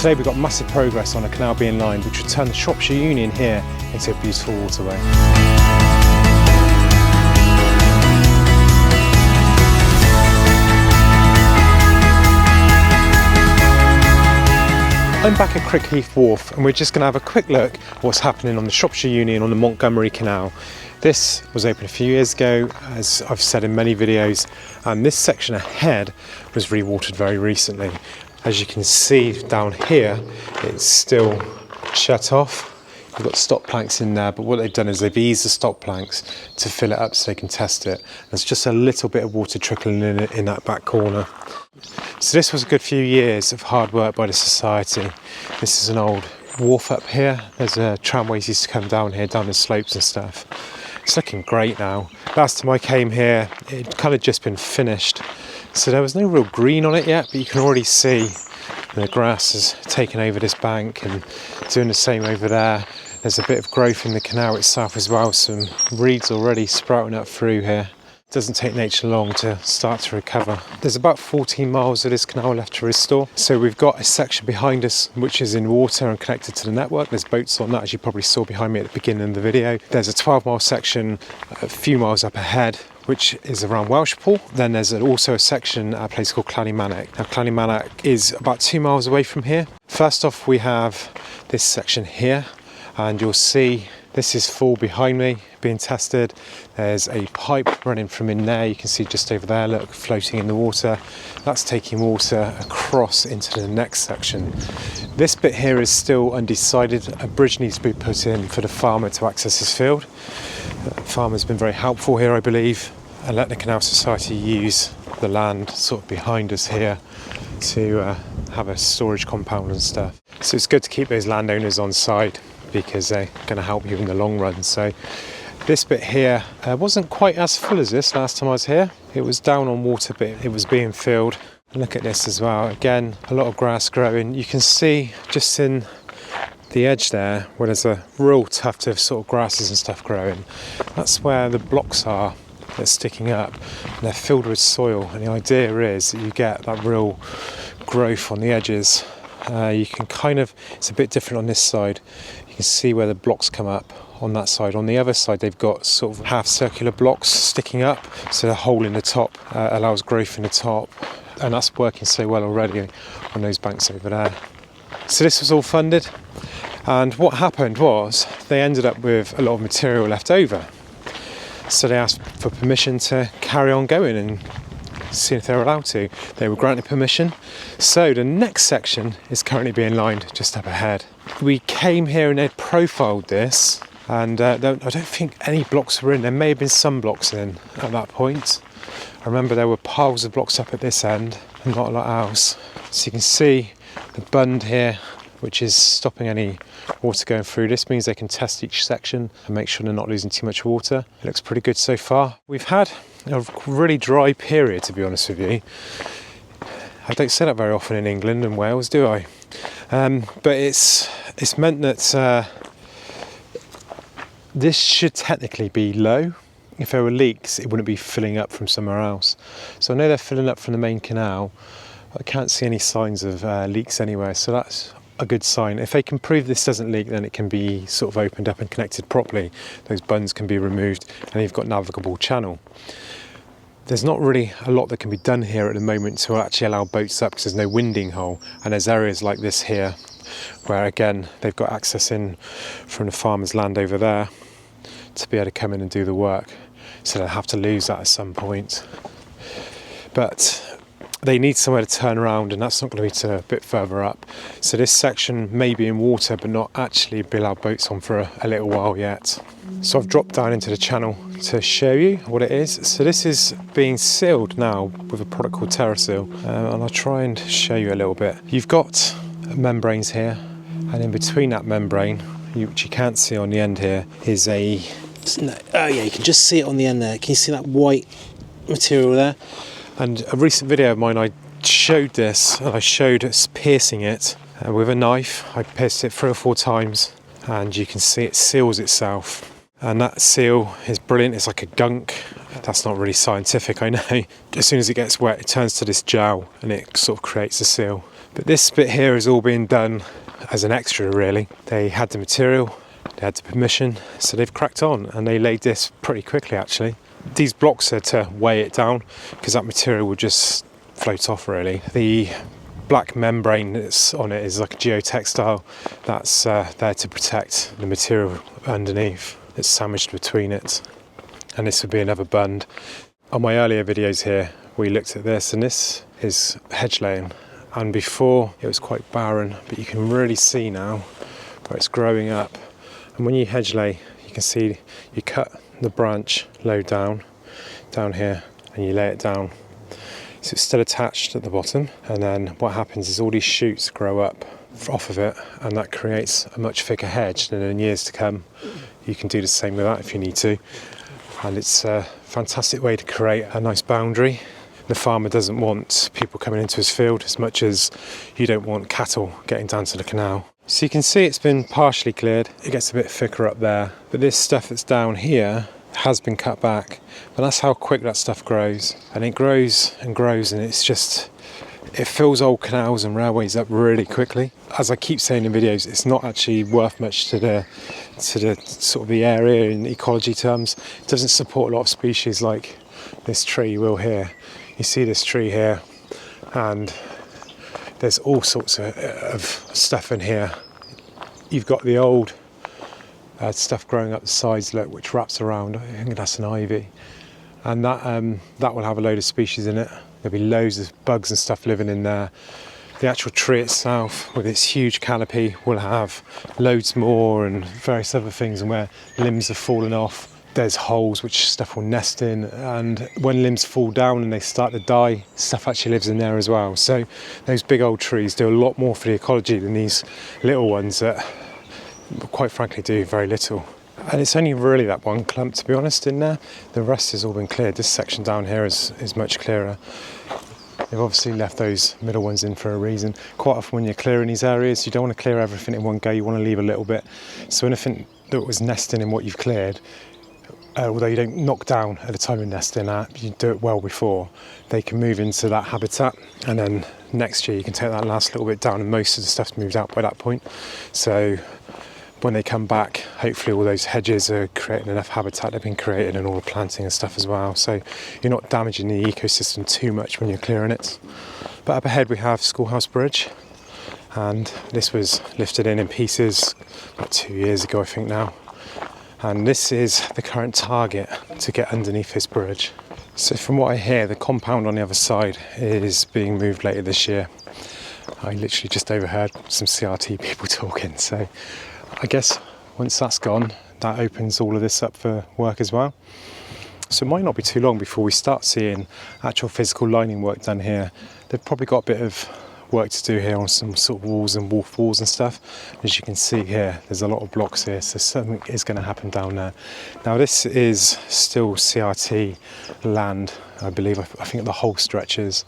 Today we've got massive progress on a canal being lined which will turn the Shropshire Union here into a beautiful waterway. I'm back at Crickheath Wharf and we're just going to have a quick look at what's happening on the Shropshire Union on the Montgomery Canal. This was opened a few years ago, as I've said in many videos, and this section ahead was rewatered very recently. As you can see down here, it's still shut off. We've got stop planks in there, but what they've done is they've eased the stop planks to fill it up so they can test it. There's just a little bit of water trickling in that back corner. So this was a good few years of hard work by the society. This is an old wharf up here. There's tramways used to come down here, down the slopes and stuff. It's looking great now. Last time I came here, it'd kind of just been finished. So there was no real green on it yet, but you can already see the grass has taken over this bank and doing the same over there. There's a bit of growth in the canal itself as well, some reeds already sprouting up through here. It doesn't take nature long to start to recover. There's about 14 miles of this canal left to restore. So we've got a section behind us which is in water and connected to the network. There's boats on that, as you probably saw behind me at the beginning of the video. There's a 12-mile section a few miles up ahead, which is around Welshpool. Then there's also a section at a place called Llnymynech. Now Llnymynech is about 2 miles away from here. First off, we have this section here, and you'll see this is full behind me, being tested. There's a pipe running from in there, you can see just over there, look, floating in the water. That's taking water across into the next section. This bit here is still undecided. A bridge needs to be put in for the farmer to access his field. The farmer's been very helpful here, I believe, and let the Canal Society use the land sort of behind us here to have a storage compound and stuff. So it's good to keep those landowners on side, because they're going to help you in the long run. So this bit here wasn't quite as full as this last time I was here. It was down on water, but it was being filled. Look at this as well. Again, a lot of grass growing. You can see just in the edge there where there's a real tuft of sort of grasses and stuff growing. That's where the blocks are that are sticking up, and they're filled with soil. And the idea is that you get that real growth on the edges. You can kind of, it's a bit different on this side. You can see where the blocks come up on that side. On the other side, they've got sort of half circular blocks sticking up, so the hole in the top allows growth in the top, and that's working so well already on those banks over there. So this was all funded, and what happened was they ended up with a lot of material left over. So they asked for permission to carry on going and see if they were allowed to. They were granted permission. So the next section is currently being lined just up ahead. We came here and they'd profiled this, and I don't think any blocks were in. There may have been some blocks in at that point. I remember there were piles of blocks up at this end and not a lot else. So you can see the bund here, which is stopping any water going through. This means they can test each section and make sure they're not losing too much water. It looks pretty good so far. We've had a really dry period, to be honest with you. I don't say that very often in England and Wales, do I? But it's meant that this should technically be low. If there were leaks, it wouldn't be filling up from somewhere else. So I know they're filling up from the main canal. I can't see any signs of leaks anywhere, so that's a good sign. If they can prove this doesn't leak, then it can be sort of opened up and connected properly. Those bunds can be removed and you've got navigable channel. There's not really a lot that can be done here at the moment to actually allow boats up, because there's no winding hole, and there's areas like this here where again they've got access in from the farmer's land over there to be able to come in and do the work, so they'll have to lose that at some point. But they need somewhere to turn around, and that's not going to be to a bit further up. So this section may be in water but not actually be allowed boats on for a little while yet. So I've dropped down into the channel to show you what it is. So this is being sealed now with a product called TerraSeal, and I'll try and show you a little bit. You've got membranes here, and in between that membrane, which you can't see on the end here, is a... Oh yeah, you can just see it on the end there. Can you see that white material there? And a recent video of mine, I showed this, and I showed us piercing it with a knife. I pierced it 3 or 4 times, and you can see it seals itself. And that seal is brilliant. It's like a gunk. That's not really scientific, I know. As soon as it gets wet, it turns to this gel, and it sort of creates a seal. But this bit here has all been done as an extra really. They had the material, they had the permission, so they've cracked on and they laid this pretty quickly actually. These blocks are to weigh it down because that material will just float off really. The black membrane that's on it is like a geotextile that's there to protect the material underneath that's sandwiched between it. And this would be another bund. On my earlier videos here we looked at this, and this is hedge laying, and before it was quite barren, but you can really see now where it's growing up. And when you hedge lay, you can see you cut the branch low down here and you lay it down so it's still attached at the bottom, and then what happens is all these shoots grow up off of it, and that creates a much thicker hedge. And in years to come you can do the same with that if you need to, and it's a fantastic way to create a nice boundary. The farmer doesn't want people coming into his field as much as you don't want cattle getting down to the canal. So you can see it's been partially cleared. It gets a bit thicker up there, but this stuff that's down here has been cut back. But that's how quick that stuff grows, and it grows and grows, and it's just, it fills old canals and railways up really quickly. As I keep saying in videos, it's not actually worth much to the sort of the area in ecology terms. It doesn't support a lot of species like this tree you will here. You see this tree here, and there's all sorts of stuff in here. You've got the old stuff growing up the sides, look, which wraps around. I think that's an ivy, and that will have a load of species in it. There'll be loads of bugs and stuff living in there. The actual tree itself, with its huge canopy, will have loads more and various other things, and where limbs have fallen off, there's holes which stuff will nest in, and when limbs fall down and they start to die, stuff actually lives in there as well. So those big old trees do a lot more for the ecology than these little ones that quite frankly do very little. And it's only really that one clump, to be honest, in there. The rest has all been cleared. This section down here is much clearer. They've obviously left those middle ones in for a reason. Quite often when you're clearing these areas, you don't want to clear everything in one go, you want to leave a little bit. So anything that was nesting in what you've cleared, although you don't knock down at the time of nesting, you do it well before, they can move into that habitat, and then next year you can take that last little bit down, and most of the stuff's moved out by that point. So when they come back, hopefully all those hedges are creating enough habitat, they've been created, and all the planting and stuff as well, so you're not damaging the ecosystem too much when you're clearing it. But up ahead we have Schoolhouse Bridge, and this was lifted in pieces about 2 years ago I think now. And this is the current target to get underneath this bridge. So from what I hear, the compound on the other side is being moved later this year. I literally just overheard some CRT people talking, so I guess once that's gone, that opens all of this up for work as well. So it might not be too long before we start seeing actual physical lining work done here. They've probably got a bit of work to do here on some sort of walls and wharf walls and stuff. As you can see here, there's a lot of blocks here, so something is going to happen down there. Now this is still CRT land, I believe. I think the whole stretch is,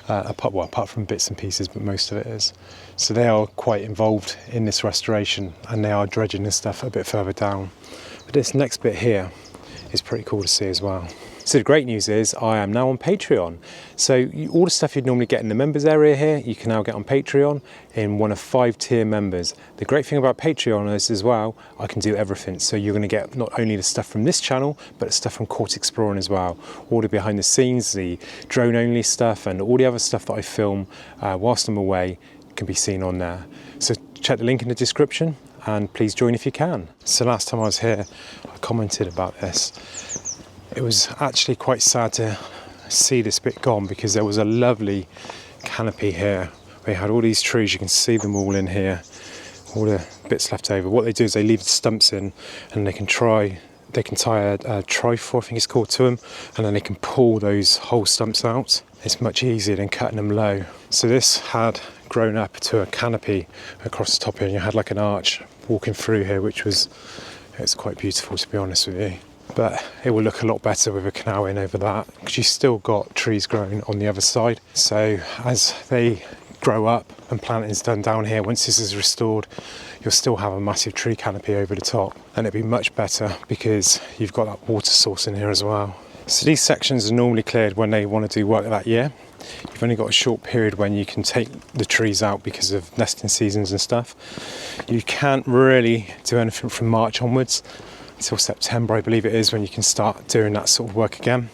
apart from bits and pieces, but most of it is. So they are quite involved in this restoration, and they are dredging this stuff a bit further down. But this next bit here is pretty cool to see as well. So the great news is I am now on Patreon. So all the stuff you'd normally get in the members area here, you can now get on Patreon in one of 5 tier members. The great thing about Patreon is as well, I can do everything. So you're going to get not only the stuff from this channel, but the stuff from Court Exploring as well. All the behind the scenes, the drone only stuff, and all the other stuff that I film whilst I'm away can be seen on there. So check the link in the description, and please join if you can. So last time I was here, I commented about this. It was actually quite sad to see this bit gone, because there was a lovely canopy here. We had all these trees, you can see them all in here, all the bits left over. What they do is they leave the stumps in, and they can tie a trifle, I think it's called, to them, and then they can pull those whole stumps out. It's much easier than cutting them low. So this had grown up to a canopy across the top here, and you had like an arch walking through here, which was, it's quite beautiful, to be honest with you. But it will look a lot better with a canal in over that, because you've still got trees growing on the other side. So as they grow up and planting's done down here, once this is restored, you'll still have a massive tree canopy over the top, and it'll be much better because you've got that water source in here as well. So these sections are normally cleared when they want to do work that year. you've only got a short period when you can take the trees out because of nesting seasons and stuff. You can't really do anything from March onwards until September, I believe it is, when you can start doing that sort of work again.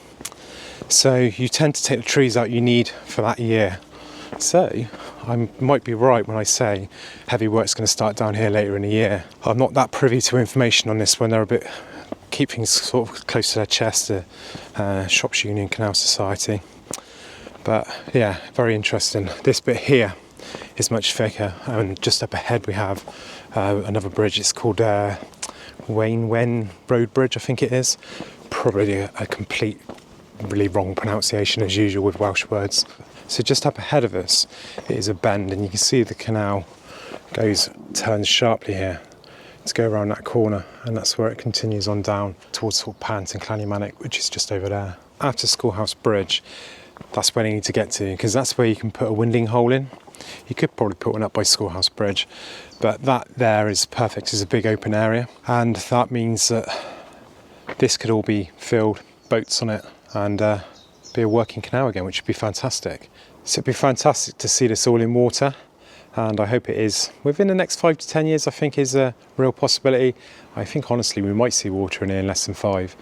So you tend to take the trees out you need for that year. So I might be right when I say heavy work's going to start down here later in the year. I'm not that privy to information on this when they're a bit keep things sort of close to their chest, the Shropshire Union Canal Society. But yeah, very interesting. This bit here is much thicker, and just up ahead we have another bridge. It's called Llnymynech Road Bridge, I think it is. Probably a complete, really wrong pronunciation as usual with Welsh words. So just up ahead of us is a bend, and you can see the canal turns sharply here to go around that corner, and that's where it continues on down towards sort of Pant and Llnymynech, which is just over there. After Schoolhouse Bridge, that's where you need to get to, because that's where you can put a winding hole in. You could probably put one up by Schoolhouse Bridge, but that there is perfect. It's a big open area, and that means that this could all be filled, boats on it, and be a working canal again, which would be fantastic. So it'd be fantastic to see this all in water, and I hope it is within the next 5 to 10 years. I think is a real possibility. I think honestly we might see water in here in less than 5,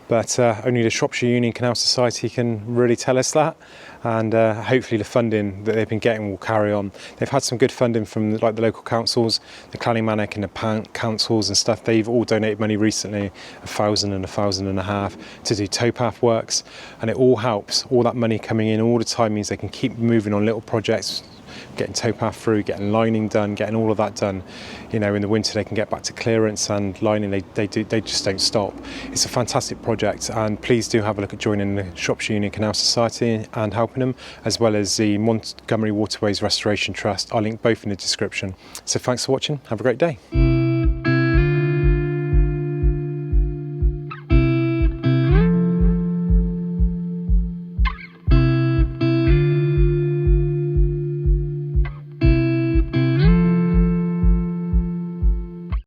but only the Shropshire Union Canal Society can really tell us that, and hopefully the funding that they've been getting will carry on. They've had some good funding from like the local councils, the Llnymynech and the Pant councils and stuff. They've all donated money recently, 1,000 and 1,500 to do towpath works, and it all helps. All that money coming in all the time means they can keep moving on little projects, getting towpath through, getting lining done, getting all of that done. You know, in the winter they can get back to clearance and lining. They just don't stop. It's a fantastic project, and please do have a look at joining the Shropshire Union Canal Society and helping them, as well as the Montgomery Waterways Restoration Trust. I'll link both in the description. So thanks for watching. Have a great day.